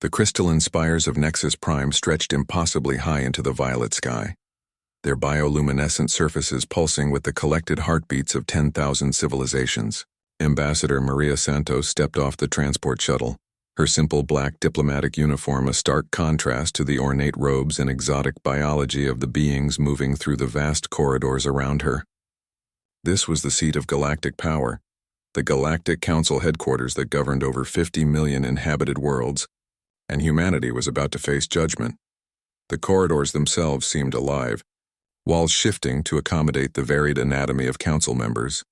The crystalline spires of Nexus Prime stretched impossibly high into the violet sky, their bioluminescent surfaces pulsing with the collected heartbeats of 10,000 civilizations. Ambassador Maria Santos stepped off the transport shuttle, her simple black diplomatic uniform a stark contrast to the ornate robes and exotic biology of the beings moving through the vast corridors around her. This was the seat of galactic power, the Galactic Council headquarters that governed over 50 million inhabited worlds, and humanity was about to face judgment. The corridors themselves seemed alive, walls shifting to accommodate the varied anatomy of council members.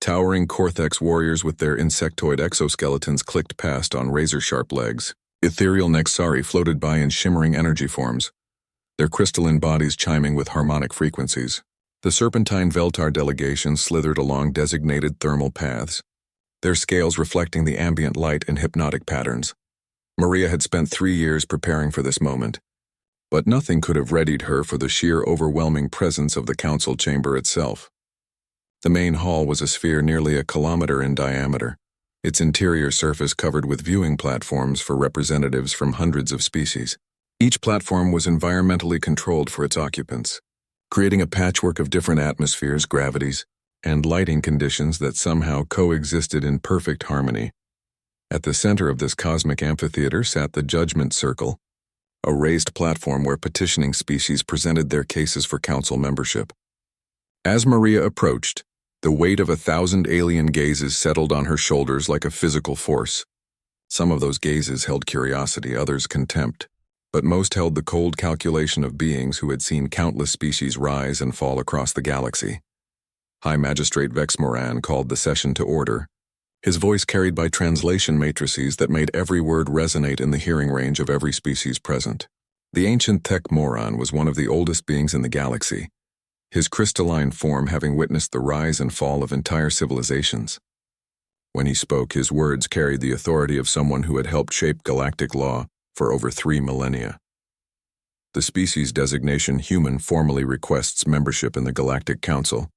Towering Cortex warriors with their insectoid exoskeletons clicked past on razor-sharp legs. Ethereal Nexari floated by in shimmering energy forms, their crystalline bodies chiming with harmonic frequencies. The serpentine Veltar delegation slithered along designated thermal paths, their scales reflecting the ambient light in hypnotic patterns. Maria had spent 3 years preparing for this moment, but nothing could have readied her for the sheer overwhelming presence of the council chamber itself. The main hall was a sphere nearly a kilometer in diameter, its interior surface covered with viewing platforms for representatives from hundreds of species. Each platform was environmentally controlled for its occupants, creating a patchwork of different atmospheres, gravities, and lighting conditions that somehow coexisted in perfect harmony. At the center of this cosmic amphitheater sat the Judgment Circle, a raised platform where petitioning species presented their cases for council membership. As Maria approached, the weight of 1,000 alien gazes settled on her shoulders like a physical force. Some of those gazes held curiosity, others contempt, but most held the cold calculation of beings who had seen countless species rise and fall across the galaxy. High Magistrate Vex Moran called the session to order, his voice carried by translation matrices that made every word resonate in the hearing range of every species present. The ancient Thek Moran was one of the oldest beings in the galaxy, his crystalline form having witnessed the rise and fall of entire civilizations. When he spoke, his words carried the authority of someone who had helped shape galactic law for over 3 millennia. The species designation human formally requests membership in the Galactic Council,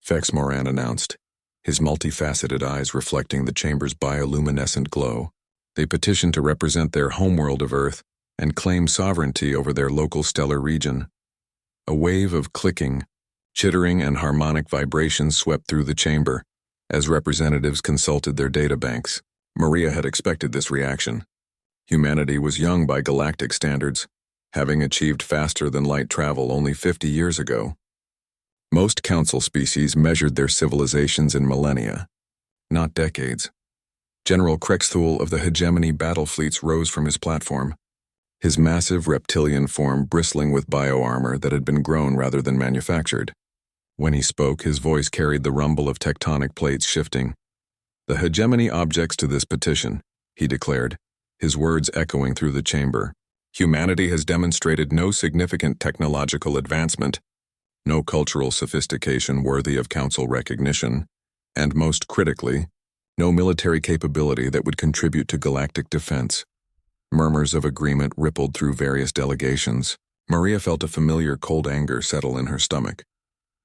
Vex Moran announced, his multifaceted eyes reflecting the chamber's bioluminescent glow. They petition to represent their homeworld of Earth and claim sovereignty over their local stellar region. A wave of clicking, chittering, and harmonic vibrations swept through the chamber as representatives consulted their databanks. Maria had expected this reaction. Humanity was young by galactic standards, having achieved faster-than-light travel only 50 years ago. Most council species measured their civilizations in millennia, not decades. General Krexthul of the hegemony battle fleets rose from his platform, his massive reptilian form bristling with bioarmor that had been grown rather than manufactured. When he spoke, his voice carried the rumble of tectonic plates shifting. The hegemony objects to this petition, he declared, his words echoing through the chamber. Humanity has demonstrated no significant technological advancement, no cultural sophistication worthy of council recognition, and most critically, no military capability that would contribute to galactic defense. Murmurs of agreement rippled through various delegations. Maria felt a familiar cold anger settle in her stomach,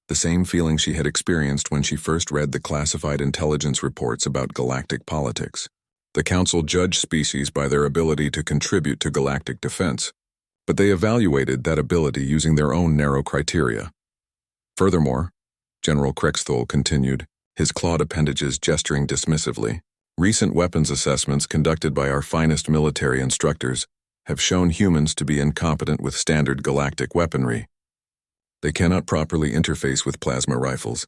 the same feeling she had experienced when she first read the classified intelligence reports about galactic politics. The Council judged species by their ability to contribute to galactic defense, but they evaluated that ability using their own narrow criteria. Furthermore, General Krexthul continued, his clawed appendages gesturing dismissively, recent weapons assessments conducted by our finest military instructors have shown humans to be incompetent with standard galactic weaponry. They cannot properly interface with plasma rifles.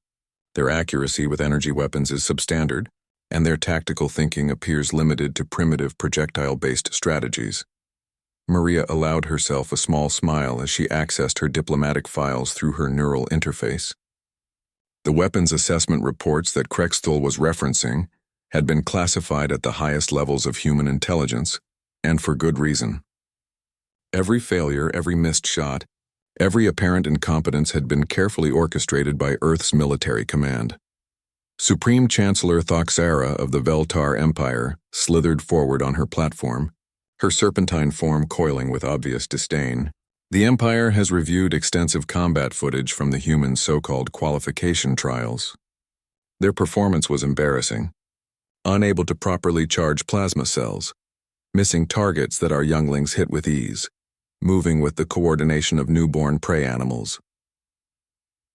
Their accuracy with energy weapons is substandard, and their tactical thinking appears limited to primitive projectile-based strategies. Maria allowed herself a small smile as she accessed her diplomatic files through her neural interface. The weapons assessment reports that Krexthul was referencing had been classified at the highest levels of human intelligence, and for good reason. Every failure, every missed shot, every apparent incompetence had been carefully orchestrated by Earth's military command. Supreme Chancellor Thaxara of the Veltar Empire slithered forward on her platform, her serpentine form coiling with obvious disdain. The Empire has reviewed extensive combat footage from the human so-called qualification trials. Their performance was embarrassing. Unable to properly charge plasma cells, missing targets that our younglings hit with ease, moving with the coordination of newborn prey animals.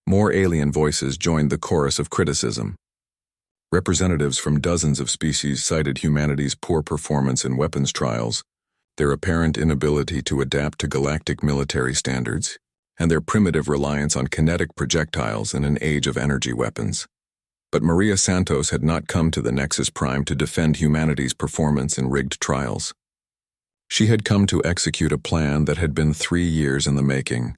More alien voices joined the chorus of criticism. Representatives from dozens of species cited humanity's poor performance in weapons trials, their apparent inability to adapt to galactic military standards, and their primitive reliance on kinetic projectiles in an age of energy weapons. But Maria Santos had not come to the Nexus Prime to defend humanity's performance in rigged trials. She had come to execute a plan that had been 3 years in the making,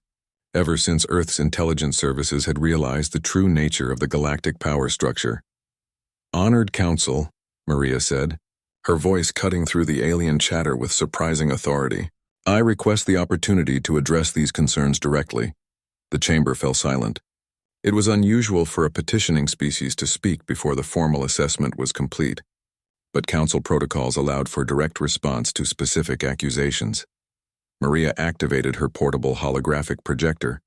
ever since Earth's intelligence services had realized the true nature of the galactic power structure. "Honored Council," Maria said, her voice cutting through the alien chatter with surprising authority. "I request the opportunity to address these concerns directly." The chamber fell silent. It was unusual for a petitioning species to speak before the formal assessment was complete, but council protocols allowed for direct response to specific accusations. Maria activated her portable holographic projector,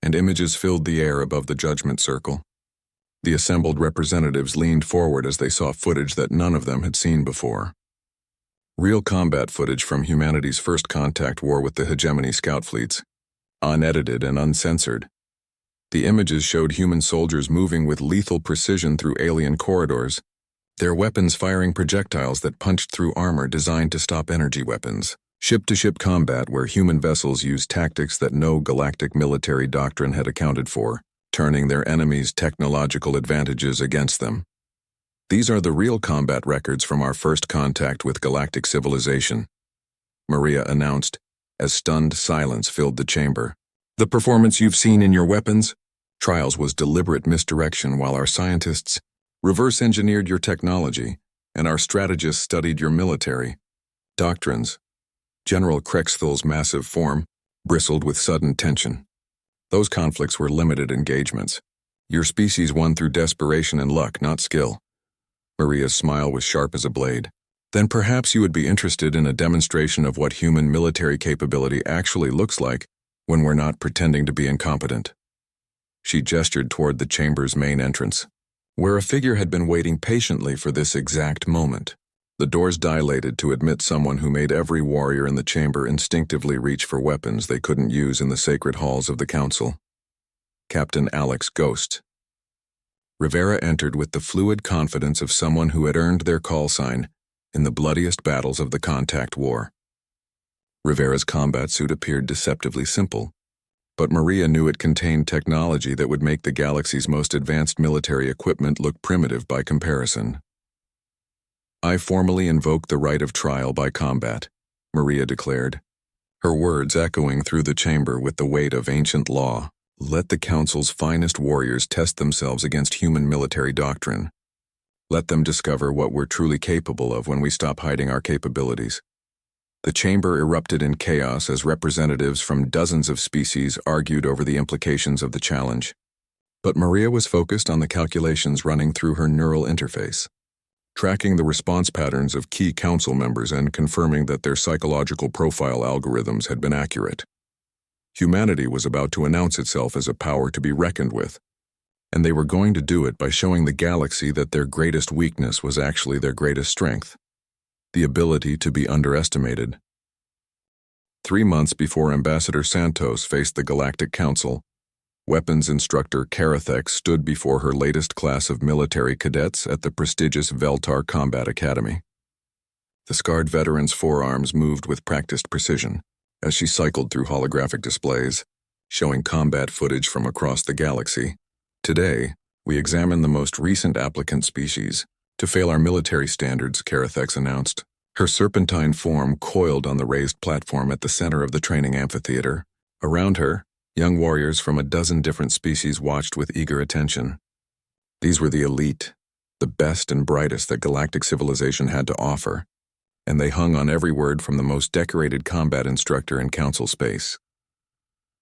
and images filled the air above the judgment circle. The assembled representatives leaned forward as they saw footage that none of them had seen before. Real combat footage from humanity's first contact war with the hegemony scout fleets, unedited and uncensored. The images showed human soldiers moving with lethal precision through alien corridors, their weapons firing projectiles that punched through armor designed to stop energy weapons. Ship-to-ship combat where human vessels used tactics that no galactic military doctrine had accounted for, turning their enemies' technological advantages against them. "These are the real combat records from our first contact with galactic civilization," Maria announced, as stunned silence filled the chamber. "The performance you've seen in your weapons trials was deliberate misdirection while our scientists reverse-engineered your technology and our strategists studied your military doctrines." General Krexthel's massive form bristled with sudden tension. "Those conflicts were limited engagements. Your species won through desperation and luck, not skill." Maria's smile was sharp as a blade. "Then perhaps you would be interested in a demonstration of what human military capability actually looks like when we're not pretending to be incompetent." She gestured toward the chamber's main entrance, where a figure had been waiting patiently for this exact moment. The doors dilated to admit someone who made every warrior in the chamber instinctively reach for weapons they couldn't use in the sacred halls of the council. Captain Alex Ghost. Rivera entered with the fluid confidence of someone who had earned their call sign in the bloodiest battles of the contact war. Rivera's combat suit appeared deceptively simple, but Maria knew it contained technology that would make the galaxy's most advanced military equipment look primitive by comparison. "I formally invoke the right of trial by combat," Maria declared, her words echoing through the chamber with the weight of ancient law. "Let the Council's finest warriors test themselves against human military doctrine. Let them discover what we're truly capable of when we stop hiding our capabilities." The chamber erupted in chaos as representatives from dozens of species argued over the implications of the challenge. But Maria was focused on the calculations running through her neural interface, tracking the response patterns of key council members and confirming that their psychological profile algorithms had been accurate. Humanity was about to announce itself as a power to be reckoned with, and they were going to do it by showing the galaxy that their greatest weakness was actually their greatest strength: the ability to be underestimated. 3 months before Ambassador Santos faced the Galactic Council, weapons instructor Karathek stood before her latest class of military cadets at the prestigious Veltar Combat Academy. The scarred veteran's forearms moved with practiced precision as she cycled through holographic displays, showing combat footage from across the galaxy. "Today, we examine the most recent applicant species to fail our military standards," Karathek announced. Her serpentine form coiled on the raised platform at the center of the training amphitheater. Around her, young warriors from a dozen different species watched with eager attention. These were the elite, the best and brightest that galactic civilization had to offer, and they hung on every word from the most decorated combat instructor in council space.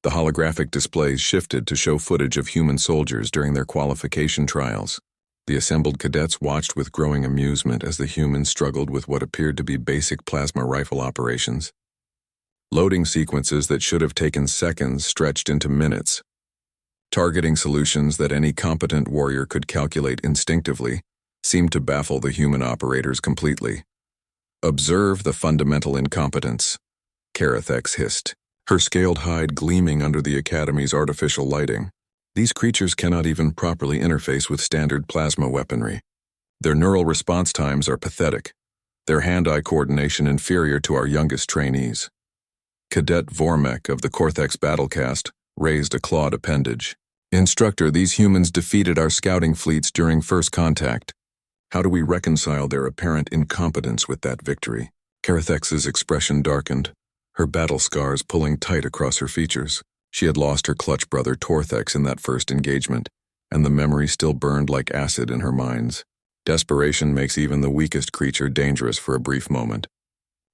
The holographic displays shifted to show footage of human soldiers during their qualification trials. The assembled cadets watched with growing amusement as the humans struggled with what appeared to be basic plasma rifle operations. Loading sequences that should have taken seconds stretched into minutes. Targeting solutions that any competent warrior could calculate instinctively seemed to baffle the human operators completely. Observe the fundamental incompetence, Carathex hissed, her scaled hide gleaming under the Academy's artificial lighting. These creatures cannot even properly interface with standard plasma weaponry. Their neural response times are pathetic, their hand-eye coordination inferior to our youngest trainees. Cadet Vormek of the Cortex Battlecast raised a clawed appendage. Instructor, these humans defeated our scouting fleets during first contact. How do we reconcile their apparent incompetence with that victory? Carathex's expression darkened, her battle scars pulling tight across her features. She had lost her clutch brother Torthex in that first engagement, and the memory still burned like acid in her mind. Desperation makes even the weakest creature dangerous for a brief moment.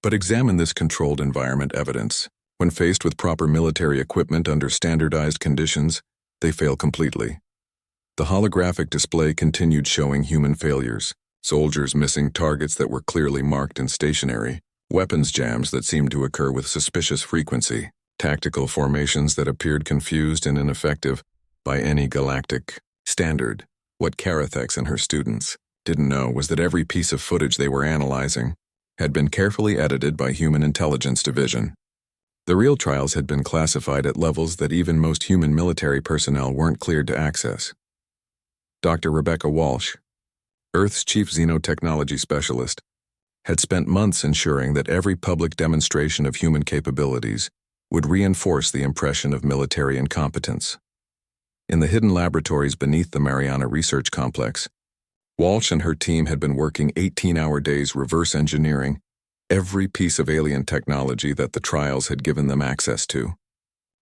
But examine this controlled environment evidence. When faced with proper military equipment under standardized conditions, they fail completely. The holographic display continued showing human failures, soldiers missing targets that were clearly marked and stationary, weapons jams that seemed to occur with suspicious frequency, tactical formations that appeared confused and ineffective by any galactic standard. What Carathex and her students didn't know was that every piece of footage they were analyzing had been carefully edited by Human Intelligence Division. The real trials had been classified at levels that even most human military personnel weren't cleared to access. Dr. Rebecca Walsh, Earth's chief xenotechnology specialist, had spent months ensuring that every public demonstration of human capabilities would reinforce the impression of military incompetence. In the hidden laboratories beneath the Mariana Research Complex, Walsh and her team had been working 18-hour days reverse engineering every piece of alien technology that the trials had given them access to.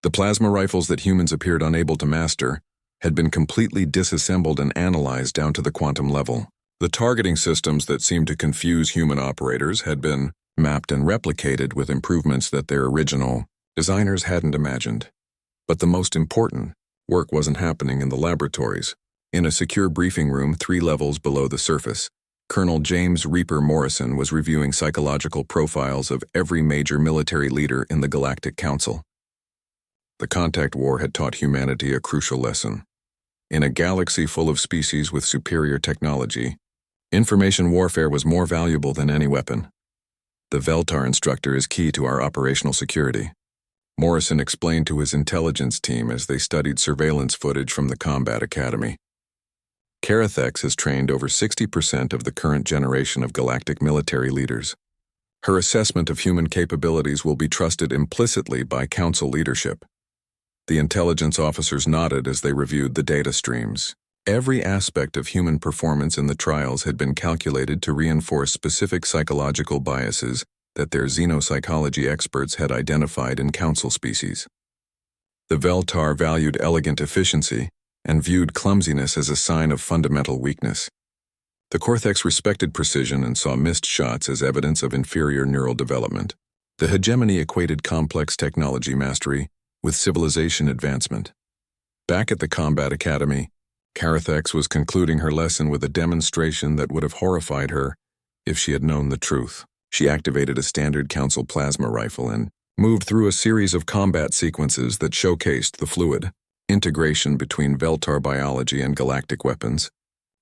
The plasma rifles that humans appeared unable to master had been completely disassembled and analyzed down to the quantum level. The targeting systems that seemed to confuse human operators had been mapped and replicated with improvements that their original designers hadn't imagined. But the most important work wasn't happening in the laboratories. In a secure briefing room 3 levels below the surface, Colonel James Reaper Morrison was reviewing psychological profiles of every major military leader in the Galactic Council. The contact war had taught humanity a crucial lesson. In a galaxy full of species with superior technology, information warfare was more valuable than any weapon. The Veltar instructor is key to our operational security, Morrison explained to his intelligence team as they studied surveillance footage from the Combat Academy. Carathex has trained over 60% of the current generation of galactic military leaders. Her assessment of human capabilities will be trusted implicitly by Council leadership. The intelligence officers nodded as they reviewed the data streams. Every aspect of human performance in the trials had been calculated to reinforce specific psychological biases that their xenopsychology experts had identified in Council species. The Veltar valued elegant efficiency and viewed clumsiness as a sign of fundamental weakness. The Cortex respected precision and saw missed shots as evidence of inferior neural development. The hegemony equated complex technology mastery with civilization advancement. Back at the Combat Academy, Carathex was concluding her lesson with a demonstration that would have horrified her if she had known the truth. She activated a standard Council plasma rifle and moved through a series of combat sequences that showcased the fluid integration between Veltar biology and galactic weapons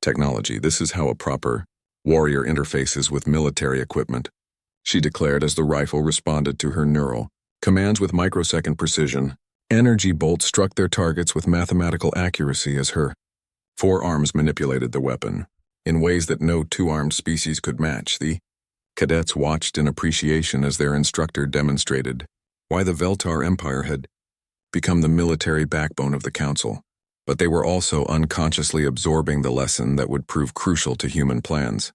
technology. This is how a proper warrior interfaces with military equipment, she declared as the rifle responded to her neural commands with microsecond precision. Energy bolts struck their targets with mathematical accuracy as her forearms manipulated the weapon in ways that no two-armed species could match. The cadets watched in appreciation as their instructor demonstrated why the Veltar Empire had become the military backbone of the Council, but they were also unconsciously absorbing the lesson that would prove crucial to human plans.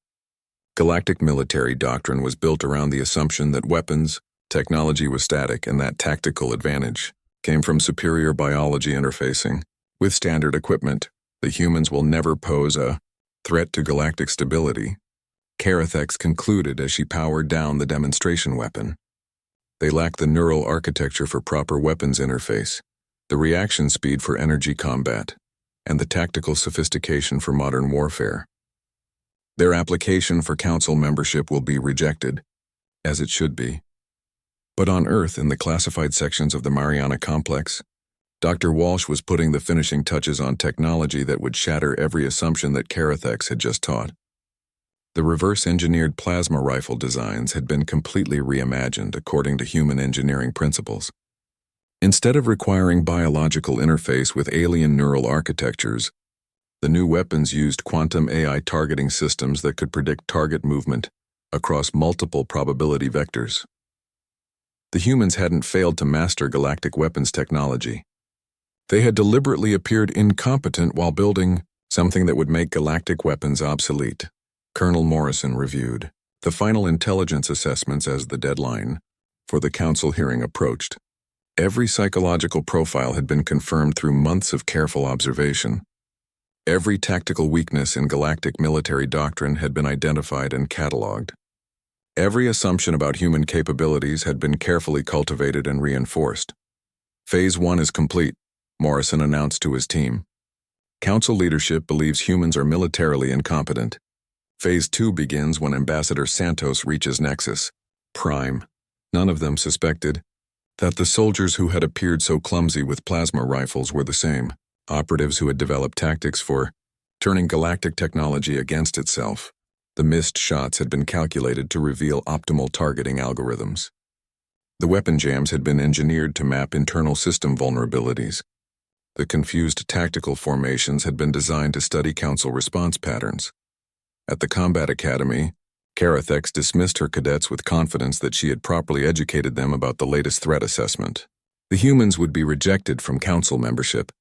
Galactic military doctrine was built around the assumption that weapons technology was static and that tactical advantage came from superior biology interfacing with standard equipment. The humans will never pose a threat to galactic stability, Carathex concluded as she powered down the demonstration weapon. They lack the neural architecture for proper weapons interface, the reaction speed for energy combat, and the tactical sophistication for modern warfare. Their application for Council membership will be rejected, as it should be. But on Earth, in the classified sections of the Mariana Complex, Dr. Walsh was putting the finishing touches on technology that would shatter every assumption that Carathex had just taught. The reverse-engineered plasma rifle designs had been completely reimagined according to human engineering principles. Instead of requiring biological interface with alien neural architectures, the new weapons used quantum AI targeting systems that could predict target movement across multiple probability vectors. The humans hadn't failed to master galactic weapons technology. They had deliberately appeared incompetent while building something that would make galactic weapons obsolete. Colonel Morrison reviewed the final intelligence assessments as the deadline for the council hearing approached. Every psychological profile had been confirmed through months of careful observation. Every tactical weakness in galactic military doctrine had been identified and catalogued. Every assumption about human capabilities had been carefully cultivated and reinforced. Phase 1 is complete, Morrison announced to his team. Council leadership believes humans are militarily incompetent. Phase 2 begins when Ambassador Santos reaches Nexus Prime. None of them suspected that the soldiers who had appeared so clumsy with plasma rifles were the same operatives who had developed tactics for turning galactic technology against itself. The missed shots had been calculated to reveal optimal targeting algorithms. The weapon jams had been engineered to map internal system vulnerabilities. The confused tactical formations had been designed to study Council response patterns. At the Combat Academy, Carathex dismissed her cadets with confidence that she had properly educated them about the latest threat assessment. The humans would be rejected from Council membership,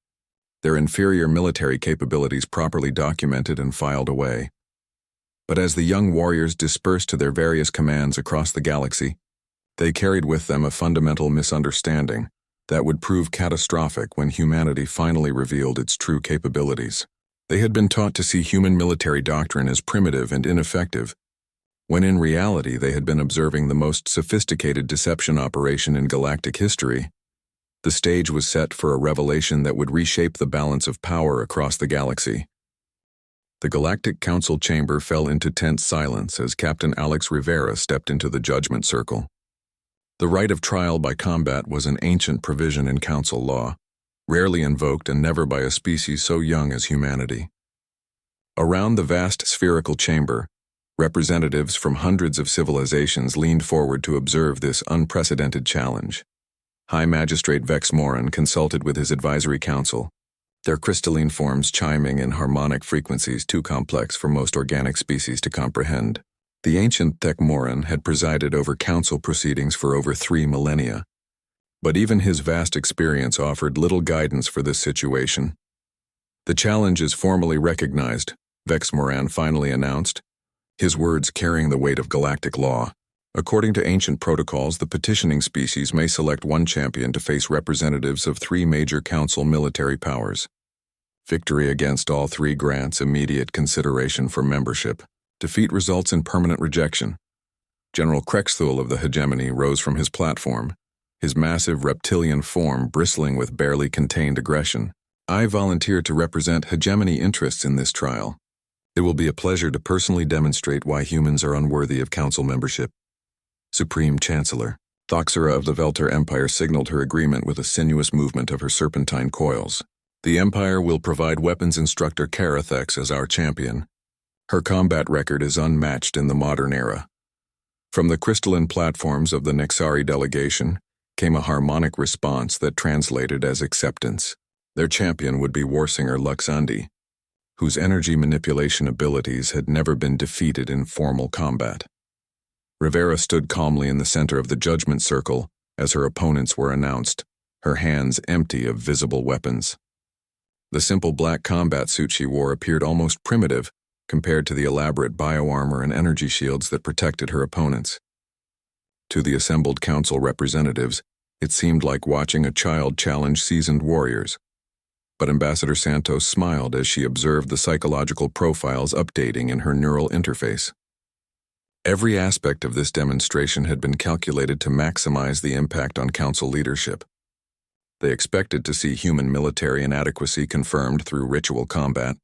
their inferior military capabilities properly documented and filed away. But as the young warriors dispersed to their various commands across the galaxy, they carried with them a fundamental misunderstanding that would prove catastrophic when humanity finally revealed its true capabilities. They had been taught to see human military doctrine as primitive and ineffective, when in reality they had been observing the most sophisticated deception operation in galactic history. The stage was set for a revelation that would reshape the balance of power across the galaxy. The Galactic Council chamber fell into tense silence as Captain Alex Rivera stepped into the judgment circle. The right of trial by combat was an ancient provision in Council law, rarely invoked and never by a species so young as humanity. Around the vast spherical chamber, representatives from hundreds of civilizations leaned forward to observe this unprecedented challenge. High Magistrate Vex Moran consulted with his advisory council, their crystalline forms chiming in harmonic frequencies too complex for most organic species to comprehend. The ancient Thek Moran had presided over council proceedings for over 3 millennia, but even his vast experience offered little guidance for this situation. The challenge is formally recognized, Vex Moran finally announced, his words carrying the weight of galactic law. According to ancient protocols, the petitioning species may select one champion to face representatives of 3 major council military powers. Victory against all 3 grants immediate consideration for membership. Defeat results in permanent rejection. General Krexthul of the hegemony rose from his platform, his massive reptilian form bristling with barely contained aggression. I volunteer to represent hegemony interests in this trial. It will be a pleasure to personally demonstrate why humans are unworthy of council membership. Supreme Chancellor Thoxera of the Velter Empire signaled her agreement with a sinuous movement of her serpentine coils. The Empire will provide weapons instructor Carathex as our champion. Her combat record is unmatched in the modern era. From the crystalline platforms of the Nexari delegation came a harmonic response that translated as acceptance. Their champion would be Warsinger Luxandi, whose energy manipulation abilities had never been defeated in formal combat. Rivera stood calmly in the center of the judgment circle as her opponents were announced, her hands empty of visible weapons. The simple black combat suit she wore appeared almost primitive compared to the elaborate bioarmor and energy shields that protected her opponents. To the assembled council representatives, it seemed like watching a child challenge seasoned warriors. But Ambassador Santos smiled as she observed the psychological profiles updating in her neural interface. Every aspect of this demonstration had been calculated to maximize the impact on council leadership. They expected to see human military inadequacy confirmed through ritual combat.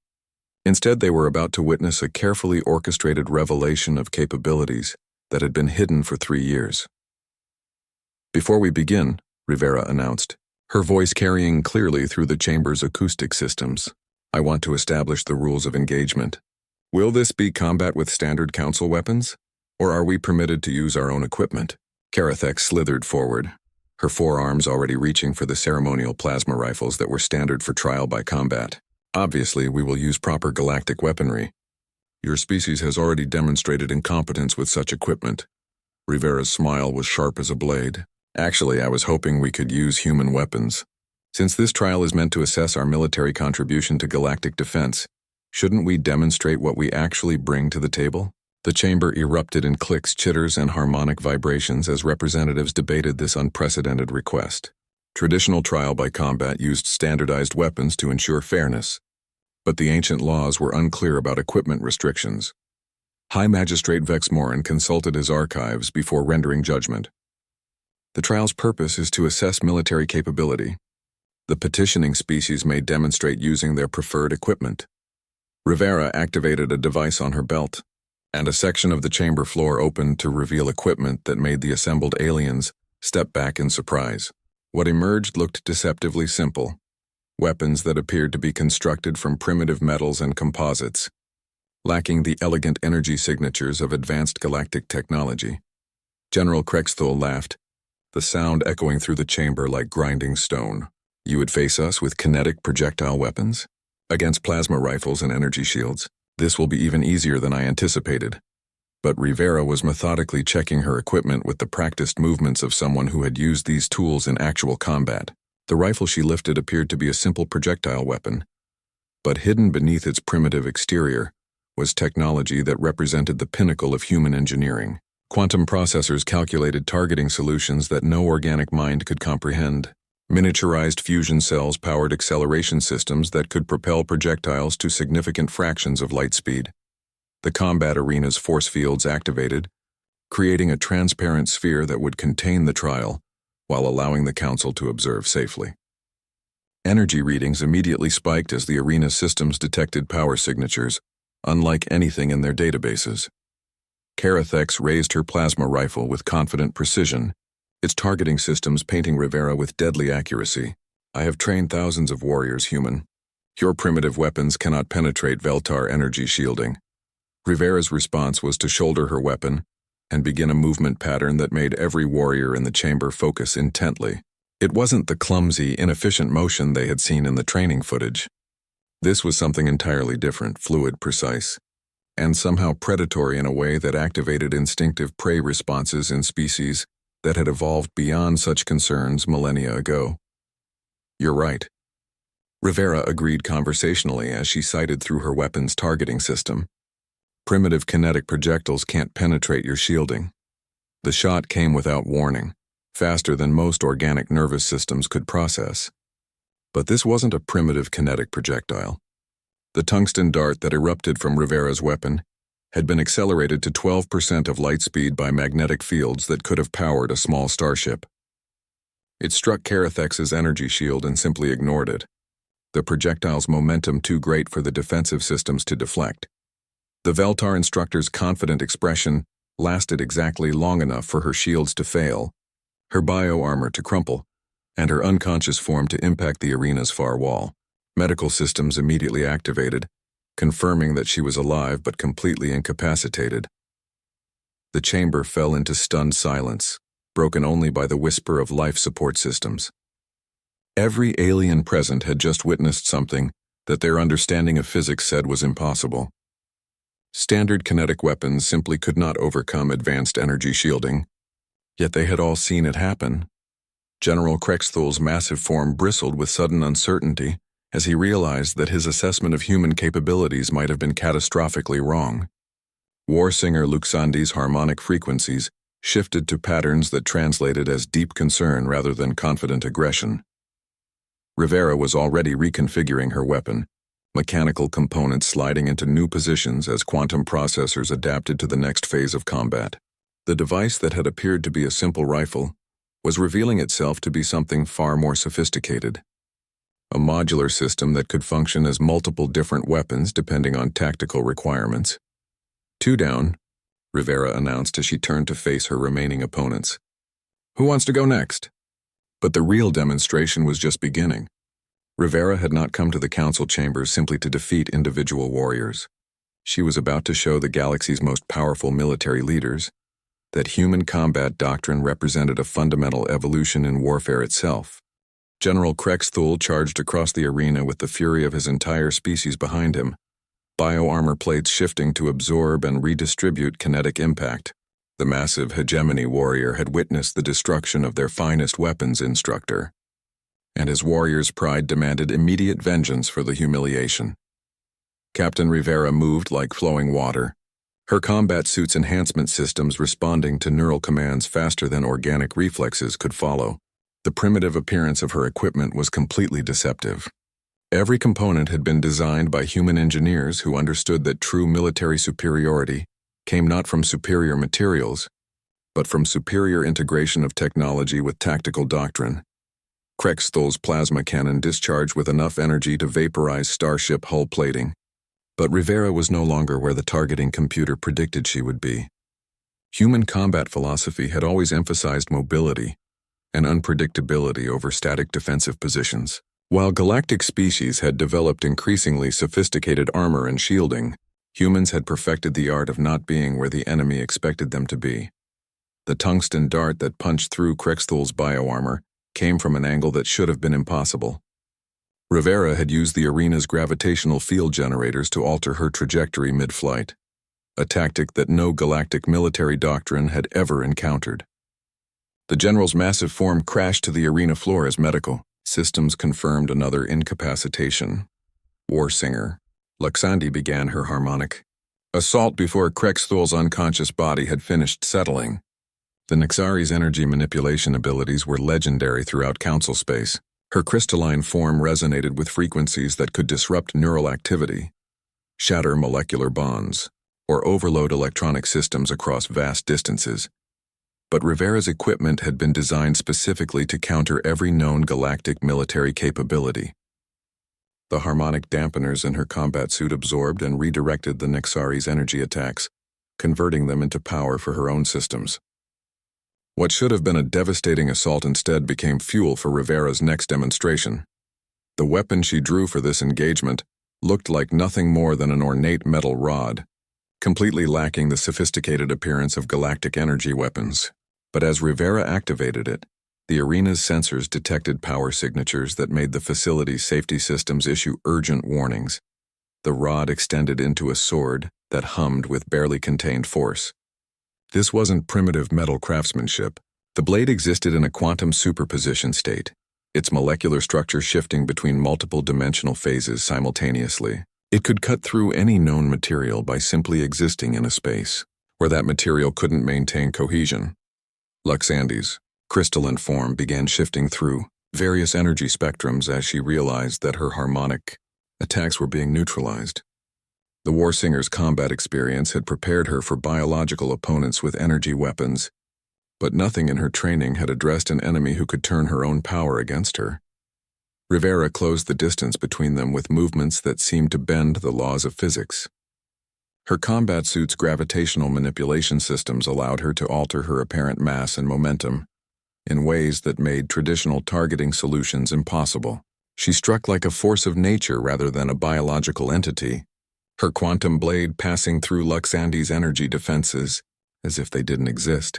Instead, they were about to witness a carefully orchestrated revelation of capabilities that had been hidden for 3 years. Before we begin, Rivera announced, her voice carrying clearly through the chamber's acoustic systems, I want to establish the rules of engagement. Will this be combat with standard council weapons? Or are we permitted to use our own equipment? Karathek slithered forward, her forearms already reaching for the ceremonial plasma rifles that were standard for trial by combat. Obviously, we will use proper galactic weaponry. Your species has already demonstrated incompetence with such equipment. Rivera's smile was sharp as a blade. Actually, I was hoping we could use human weapons. Since this trial is meant to assess our military contribution to galactic defense, shouldn't we demonstrate what we actually bring to the table? The chamber erupted in clicks, chitters, and harmonic vibrations as representatives debated this unprecedented request. Traditional trial by combat used standardized weapons to ensure fairness, but the ancient laws were unclear about equipment restrictions. High Magistrate Vexmoran consulted his archives before rendering judgment. The trial's purpose is to assess military capability. The petitioning species may demonstrate using their preferred equipment. Rivera activated a device on her belt, and a section of the chamber floor opened to reveal equipment that made the assembled aliens step back in surprise. What emerged looked deceptively simple. Weapons that appeared to be constructed from primitive metals and composites, lacking the elegant energy signatures of advanced galactic technology. General Krexthul laughed, the sound echoing through the chamber like grinding stone. You would face us with kinetic projectile weapons? Against plasma rifles and energy shields? This will be even easier than I anticipated. But Rivera was methodically checking her equipment with the practiced movements of someone who had used these tools in actual combat. The rifle she lifted appeared to be a simple projectile weapon, but hidden beneath its primitive exterior was technology that represented the pinnacle of human engineering. Quantum processors calculated targeting solutions that no organic mind could comprehend. Miniaturized fusion cells powered acceleration systems that could propel projectiles to significant fractions of light speed. The combat arena's force fields activated, creating a transparent sphere that would contain the trial while allowing the council to observe safely. Energy readings immediately spiked as the arena systems detected power signatures, unlike anything in their databases. Karathex raised her plasma rifle with confident precision, its targeting systems painting Rivera with deadly accuracy. I have trained thousands of warriors, human. Your primitive weapons cannot penetrate Veltar energy shielding. Rivera's response was to shoulder her weapon and begin a movement pattern that made every warrior in the chamber focus intently. It wasn't the clumsy, inefficient motion they had seen in the training footage. This was something entirely different, fluid, precise, and somehow predatory in a way that activated instinctive prey responses in species that had evolved beyond such concerns millennia ago. You're right. Rivera agreed conversationally as she sighted through her weapon's targeting system. Primitive kinetic projectiles can't penetrate your shielding. The shot came without warning, faster than most organic nervous systems could process. But this wasn't a primitive kinetic projectile. The tungsten dart that erupted from Rivera's weapon had been accelerated to 12% of light speed by magnetic fields that could have powered a small starship. It struck Karathex's energy shield and simply ignored it, the projectile's momentum too great for the defensive systems to deflect. The Veltar instructor's confident expression lasted exactly long enough for her shields to fail, her bio-armor to crumple, and her unconscious form to impact the arena's far wall. Medical systems immediately activated, confirming that she was alive but completely incapacitated. The chamber fell into stunned silence, broken only by the whisper of life support systems. Every alien present had just witnessed something that their understanding of physics said was impossible. Standard kinetic weapons simply could not overcome advanced energy shielding, yet they had all seen it happen. General Krexthul's massive form bristled with sudden uncertainty as he realized that his assessment of human capabilities might have been catastrophically wrong. Warsinger Luxandi's harmonic frequencies shifted to patterns that translated as deep concern rather than confident aggression. Rivera was already reconfiguring her weapon, mechanical components sliding into new positions as quantum processors adapted to the next phase of combat. The device that had appeared to be a simple rifle was revealing itself to be something far more sophisticated. A modular system that could function as multiple different weapons depending on tactical requirements. 2 down, Rivera announced as she turned to face her remaining opponents. Who wants to go next? But the real demonstration was just beginning. Rivera had not come to the council chambers simply to defeat individual warriors. She was about to show the galaxy's most powerful military leaders that human combat doctrine represented a fundamental evolution in warfare itself. General Krexthul charged across the arena with the fury of his entire species behind him, bio-armor plates shifting to absorb and redistribute kinetic impact. The massive hegemony warrior had witnessed the destruction of their finest weapons instructor, and his warrior's pride demanded immediate vengeance for the humiliation. Captain Rivera moved like flowing water, her combat suit's enhancement systems responding to neural commands faster than organic reflexes could follow. The primitive appearance of her equipment was completely deceptive. Every component had been designed by human engineers who understood that true military superiority came not from superior materials, but from superior integration of technology with tactical doctrine. Krexthul's plasma cannon discharged with enough energy to vaporize starship hull plating, but Rivera was no longer where the targeting computer predicted she would be. Human combat philosophy had always emphasized mobility and unpredictability over static defensive positions. While galactic species had developed increasingly sophisticated armor and shielding, humans had perfected the art of not being where the enemy expected them to be. The tungsten dart that punched through Krexthul's bioarmor came from an angle that should have been impossible. Rivera had used the arena's gravitational field generators to alter her trajectory mid-flight, a tactic that no galactic military doctrine had ever encountered. The general's massive form crashed to the arena floor as medical systems confirmed another incapacitation. War singer Luxandi began her harmonic assault before Krexthul's unconscious body had finished settling. The Nixari's energy manipulation abilities were legendary throughout Council space. Her crystalline form resonated with frequencies that could disrupt neural activity, shatter molecular bonds, or overload electronic systems across vast distances. But Rivera's equipment had been designed specifically to counter every known galactic military capability. The harmonic dampeners in her combat suit absorbed and redirected the Nixari's energy attacks, converting them into power for her own systems. What should have been a devastating assault instead became fuel for Rivera's next demonstration. The weapon she drew for this engagement looked like nothing more than an ornate metal rod, completely lacking the sophisticated appearance of galactic energy weapons. But as Rivera activated it, the arena's sensors detected power signatures that made the facility's safety systems issue urgent warnings. The rod extended into a sword that hummed with barely contained force. This wasn't primitive metal craftsmanship. The blade existed in a quantum superposition state, its molecular structure shifting between multiple dimensional phases simultaneously. It could cut through any known material by simply existing in a space where that material couldn't maintain cohesion. Luxandi's crystalline form began shifting through various energy spectrums as she realized that her harmonic attacks were being neutralized. The Warsinger's combat experience had prepared her for biological opponents with energy weapons, but nothing in her training had addressed an enemy who could turn her own power against her. Rivera closed the distance between them with movements that seemed to bend the laws of physics. Her combat suit's gravitational manipulation systems allowed her to alter her apparent mass and momentum in ways that made traditional targeting solutions impossible. She struck like a force of nature rather than a biological entity, her quantum blade passing through Luxandi's energy defenses as if they didn't exist.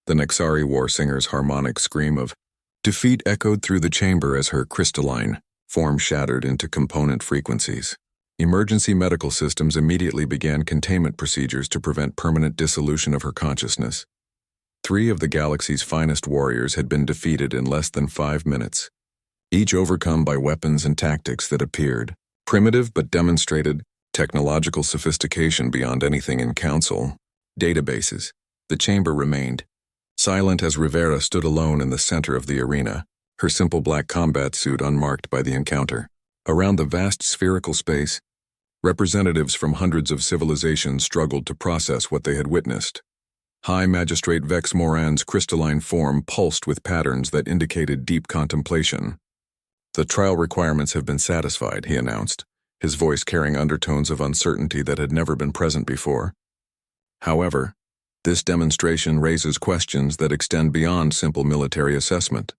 The Nixari Warsinger's harmonic scream of defeat echoed through the chamber as her crystalline form shattered into component frequencies. Emergency medical systems immediately began containment procedures to prevent permanent dissolution of her consciousness. 3 of the galaxy's finest warriors had been defeated in less than 5 minutes, each overcome by weapons and tactics that appeared primitive but demonstrated technological sophistication beyond anything in Council databases. The chamber remained silent as Rivera stood alone in the center of the arena, her simple black combat suit unmarked by the encounter. Around the vast spherical space, representatives from hundreds of civilizations struggled to process what they had witnessed. High Magistrate Vex Moran's crystalline form pulsed with patterns that indicated deep contemplation. The trial requirements have been satisfied, he announced, his voice carrying undertones of uncertainty that had never been present before. However, this demonstration raises questions that extend beyond simple military assessment.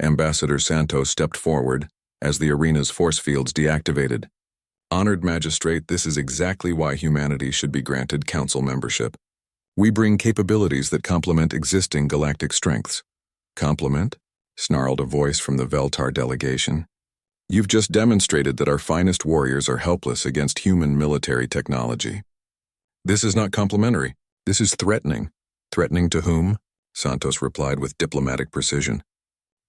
Ambassador Santos stepped forward as the arena's force fields deactivated. Honored Magistrate, this is exactly why humanity should be granted council membership. We bring capabilities that complement existing galactic strengths. Complement? Snarled a voice from the Veltar delegation. You've just demonstrated that our finest warriors are helpless against human military technology. This is not complimentary. This is threatening. Threatening to whom? Santos replied with diplomatic precision.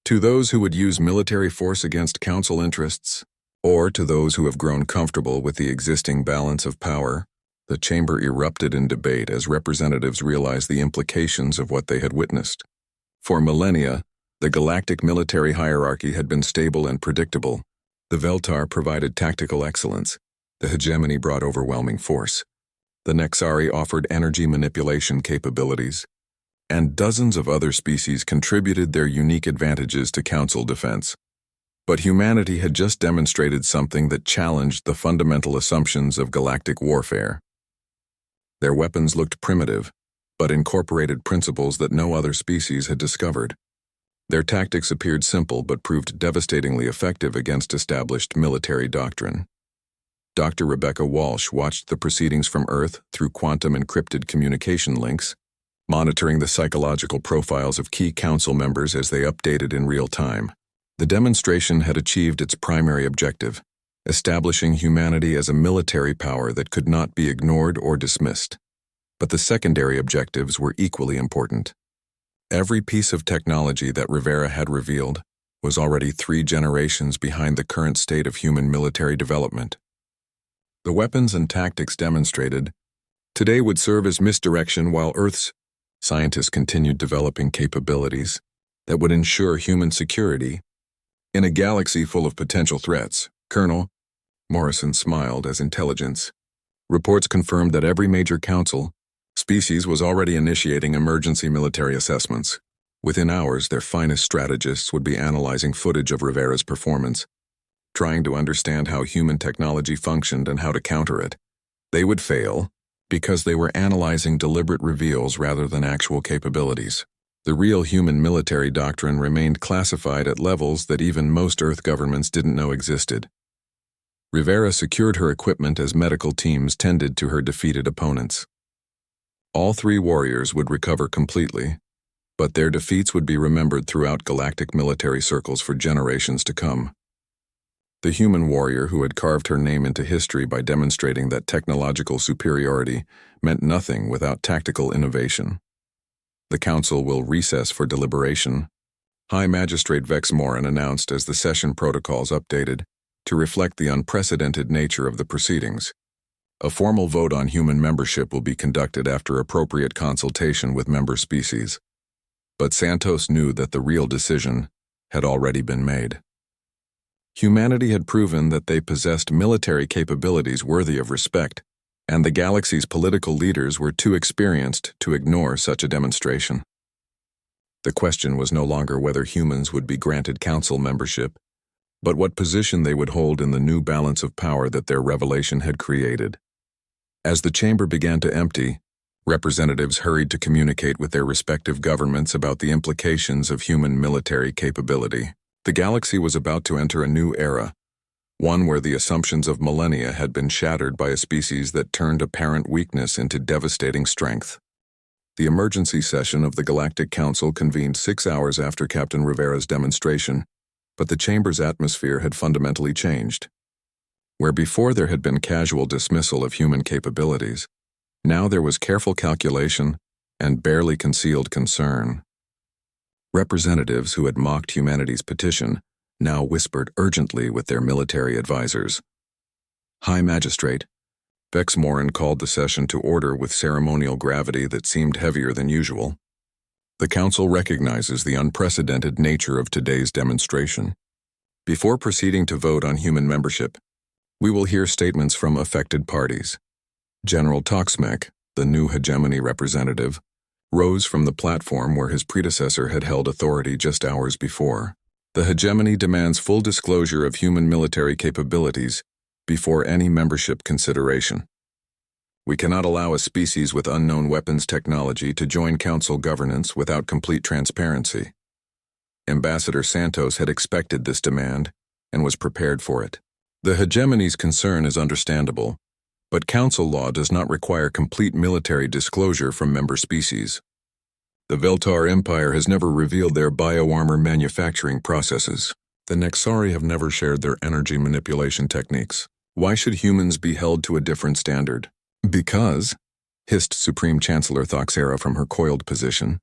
To those who would use military force against council interests, or to those who have grown comfortable with the existing balance of power. The chamber erupted in debate as representatives realized the implications of what they had witnessed. For millennia, the galactic military hierarchy had been stable and predictable. The Veltar provided tactical excellence. The hegemony brought overwhelming force. The Nexari offered energy manipulation capabilities. And dozens of other species contributed their unique advantages to council defense. But humanity had just demonstrated something that challenged the fundamental assumptions of galactic warfare. Their weapons looked primitive, but incorporated principles that no other species had discovered. Their tactics appeared simple but proved devastatingly effective against established military doctrine. Dr. Rebecca Walsh watched the proceedings from Earth through quantum-encrypted communication links, monitoring the psychological profiles of key council members as they updated in real time. The demonstration had achieved its primary objective, establishing humanity as a military power that could not be ignored or dismissed. But the secondary objectives were equally important. Every piece of technology that Rivera had revealed was already 3 generations behind the current state of human military development. The weapons and tactics demonstrated today would serve as misdirection while Earth's scientists continued developing capabilities that would ensure human security. In a galaxy full of potential threats, Colonel Morrison smiled as intelligence. Reports confirmed that every major council species was already initiating emergency military assessments. Within hours, their finest strategists would be analyzing footage of Rivera's performance, trying to understand how human technology functioned and how to counter it. They would fail because they were analyzing deliberate reveals rather than actual capabilities. The real human military doctrine remained classified at levels that even most Earth governments didn't know existed. Rivera secured her equipment as medical teams tended to her defeated opponents. All 3 warriors would recover completely, but their defeats would be remembered throughout galactic military circles for generations to come. The human warrior who had carved her name into history by demonstrating that technological superiority meant nothing without tactical innovation. The council will recess for deliberation. High Magistrate Vex Morin announced as the session protocols updated to reflect the unprecedented nature of the proceedings. A formal vote on human membership will be conducted after appropriate consultation with member species. But Santos knew that the real decision had already been made. Humanity had proven that they possessed military capabilities worthy of respect, and the galaxy's political leaders were too experienced to ignore such a demonstration. The question was no longer whether humans would be granted council membership, but what position they would hold in the new balance of power that their revelation had created. As the chamber began to empty, representatives hurried to communicate with their respective governments about the implications of human military capability. The galaxy was about to enter a new era, one where the assumptions of millennia had been shattered by a species that turned apparent weakness into devastating strength. The emergency session of the Galactic Council convened 6 hours after Captain Rivera's demonstration, but the chamber's atmosphere had fundamentally changed. Where before there had been casual dismissal of human capabilities, now there was careful calculation and barely concealed concern. Representatives who had mocked humanity's petition now whispered urgently with their military advisors. High Magistrate, Vex Morin called the session to order with ceremonial gravity that seemed heavier than usual. The Council recognizes the unprecedented nature of today's demonstration. Before proceeding to vote on human membership, we will hear statements from affected parties. General Toxmek, the new hegemony representative, rose from the platform where his predecessor had held authority just hours before. The hegemony demands full disclosure of human military capabilities before any membership consideration. We cannot allow a species with unknown weapons technology to join council governance without complete transparency. Ambassador Santos had expected this demand and was prepared for it. The hegemony's concern is understandable, but council law does not require complete military disclosure from member species. The Veltar Empire has never revealed their bioarmor manufacturing processes. The Nexari have never shared their energy manipulation techniques. Why should humans be held to a different standard? Because, hissed Supreme Chancellor Thoxera from her coiled position,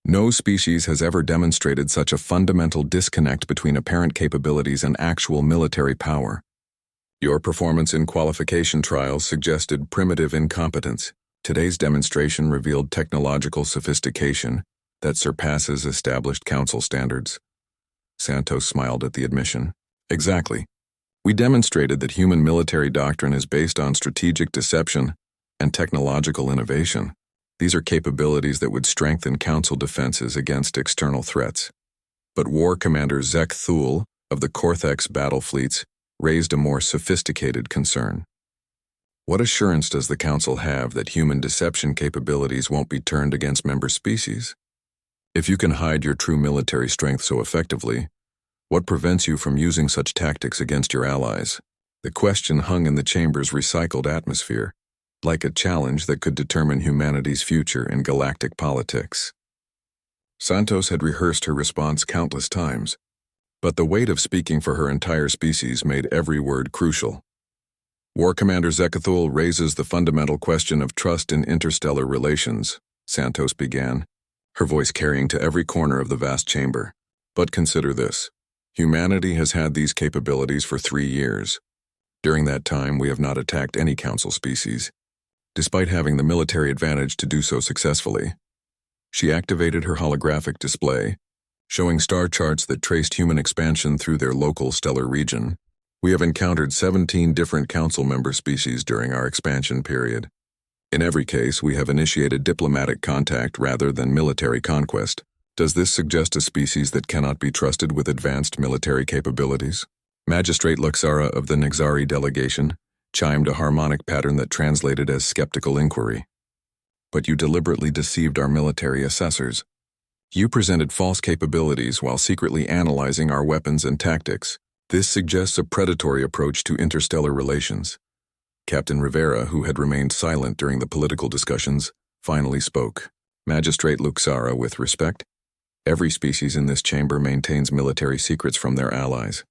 no species has ever demonstrated such a fundamental disconnect between apparent capabilities and actual military power. Your performance in qualification trials suggested primitive incompetence. Today's demonstration revealed technological sophistication that surpasses established council standards. Santos smiled at the admission. Exactly. We demonstrated that human military doctrine is based on strategic deception and technological innovation. These are capabilities that would strengthen council defenses against external threats. But War Commander Zek Thul of the Korthex battle fleets raised a more sophisticated concern. What assurance does the Council have that human deception capabilities won't be turned against member species? If you can hide your true military strength so effectively, what prevents you from using such tactics against your allies? The question hung in the chamber's recycled atmosphere, like a challenge that could determine humanity's future in galactic politics. Santos had rehearsed her response countless times, but the weight of speaking for her entire species made every word crucial. War Commander Zekathul raises the fundamental question of trust in interstellar relations, Santos began, her voice carrying to every corner of the vast chamber. But consider this. Humanity has had these capabilities for 3 years. During that time, we have not attacked any council species, despite having the military advantage to do so successfully. She activated her holographic display, showing star charts that traced human expansion through their local stellar region. We have encountered 17 different council member species during our expansion period. In every case, we have initiated diplomatic contact rather than military conquest. Does this suggest a species that cannot be trusted with advanced military capabilities? Magistrate Luxara of the Nexari delegation chimed a harmonic pattern that translated as skeptical inquiry. But you deliberately deceived our military assessors. You presented false capabilities while secretly analyzing our weapons and tactics. This suggests a predatory approach to interstellar relations. Captain Rivera, who had remained silent during the political discussions, finally spoke. Magistrate Luxara, with respect, every species in this chamber maintains military secrets from their allies.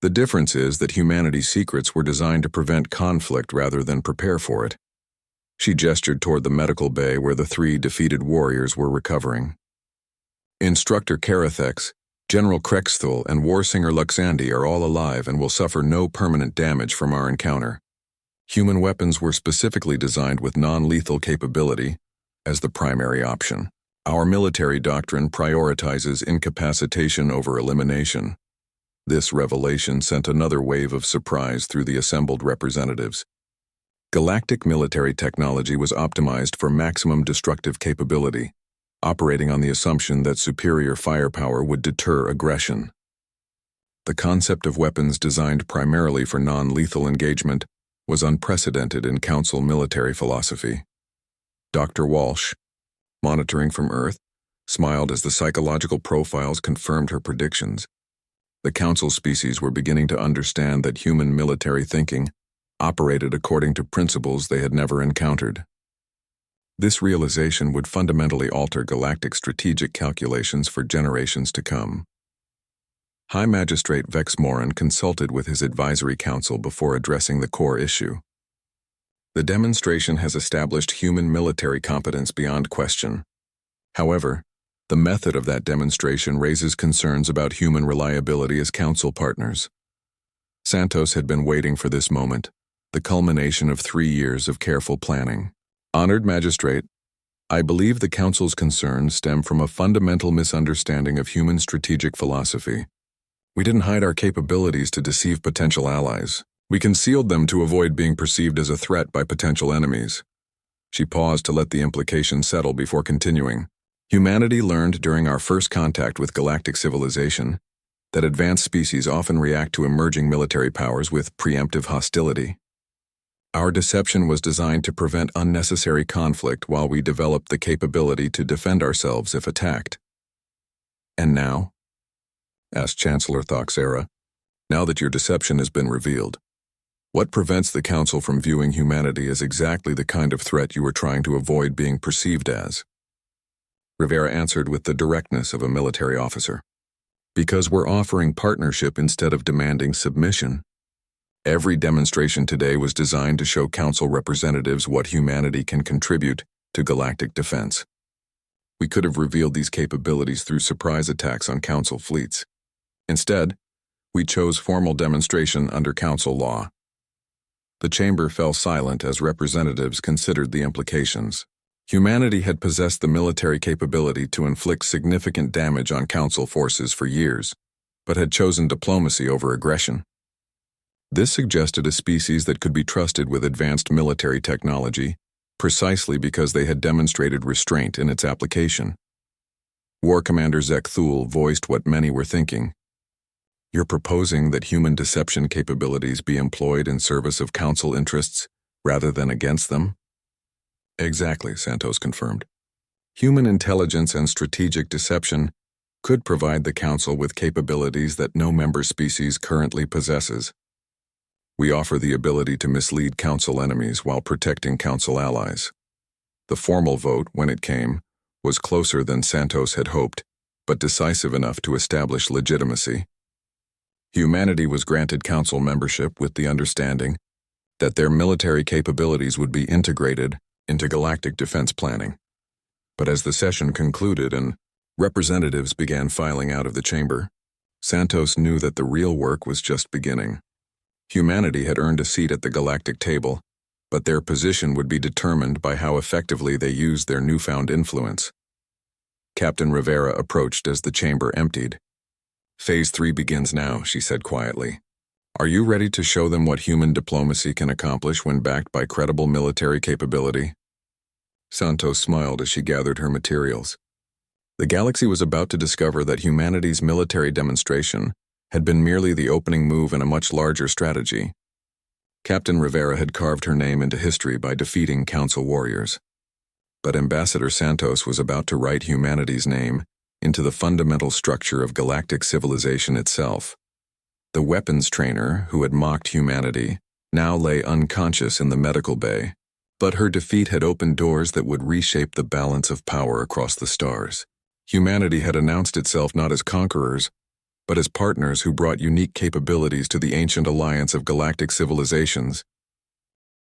The difference is that humanity's secrets were designed to prevent conflict rather than prepare for it. She gestured toward the medical bay where the 3 defeated warriors were recovering. Instructor Karathex, General Krexthul, and Warsinger Luxandi are all alive and will suffer no permanent damage from our encounter. Human weapons were specifically designed with non-lethal capability as the primary option. Our military doctrine prioritizes incapacitation over elimination. This revelation sent another wave of surprise through the assembled representatives. Galactic military technology was optimized for maximum destructive capability, operating on the assumption that superior firepower would deter aggression. The concept of weapons designed primarily for non-lethal engagement was unprecedented in Council military philosophy. Dr. Walsh, monitoring from Earth, smiled as the psychological profiles confirmed her predictions. The Council species were beginning to understand that human military thinking operated according to principles they had never encountered. This realization would fundamentally alter galactic strategic calculations for generations to come. High Magistrate Vex Morin consulted with his advisory council before addressing the core issue. The demonstration has established human military competence beyond question. However, the method of that demonstration raises concerns about human reliability as council partners. Santos had been waiting for this moment, the culmination of 3 years of careful planning. Honored Magistrate, I believe the Council's concerns stem from a fundamental misunderstanding of human strategic philosophy. We didn't hide our capabilities to deceive potential allies. We concealed them to avoid being perceived as a threat by potential enemies. She paused to let the implication settle before continuing. Humanity learned during our first contact with galactic civilization that advanced species often react to emerging military powers with preemptive hostility. Our deception was designed to prevent unnecessary conflict while we developed the capability to defend ourselves if attacked. And now? Asked Chancellor Thoxera. Now that your deception has been revealed, what prevents the Council from viewing humanity as exactly the kind of threat you were trying to avoid being perceived as? Rivera answered with the directness of a military officer. Because we're offering partnership instead of demanding submission. Every demonstration today was designed to show Council representatives what humanity can contribute to galactic defense. We could have revealed these capabilities through surprise attacks on Council fleets. Instead, we chose formal demonstration under Council law. The chamber fell silent as representatives considered the implications. Humanity had possessed the military capability to inflict significant damage on Council forces for years, but had chosen diplomacy over aggression. This suggested a species that could be trusted with advanced military technology, precisely because they had demonstrated restraint in its application. War Commander Zek Thule voiced what many were thinking. You're proposing that human deception capabilities be employed in service of Council interests rather than against them? Exactly, Santos confirmed. Human intelligence and strategic deception could provide the Council with capabilities that no member species currently possesses. We offer the ability to mislead Council enemies while protecting Council allies. The formal vote, when it came, was closer than Santos had hoped, but decisive enough to establish legitimacy. Humanity was granted Council membership with the understanding that their military capabilities would be integrated into galactic defense planning. But as the session concluded and representatives began filing out of the chamber, Santos knew that the real work was just beginning. Humanity had earned a seat at the galactic table, but their position would be determined by how effectively they used their newfound influence. Captain Rivera approached as the chamber emptied. Phase 3 begins now, she said quietly. Are you ready to show them what human diplomacy can accomplish when backed by credible military capability? Santos smiled as she gathered her materials. The galaxy was about to discover that humanity's military demonstration had been merely the opening move in a much larger strategy. Captain Rivera had carved her name into history by defeating Council warriors. But Ambassador Santos was about to write humanity's name into the fundamental structure of galactic civilization itself. The weapons trainer, who had mocked humanity, now lay unconscious in the medical bay, but her defeat had opened doors that would reshape the balance of power across the stars. Humanity had announced itself not as conquerors, but as partners who brought unique capabilities to the ancient alliance of galactic civilizations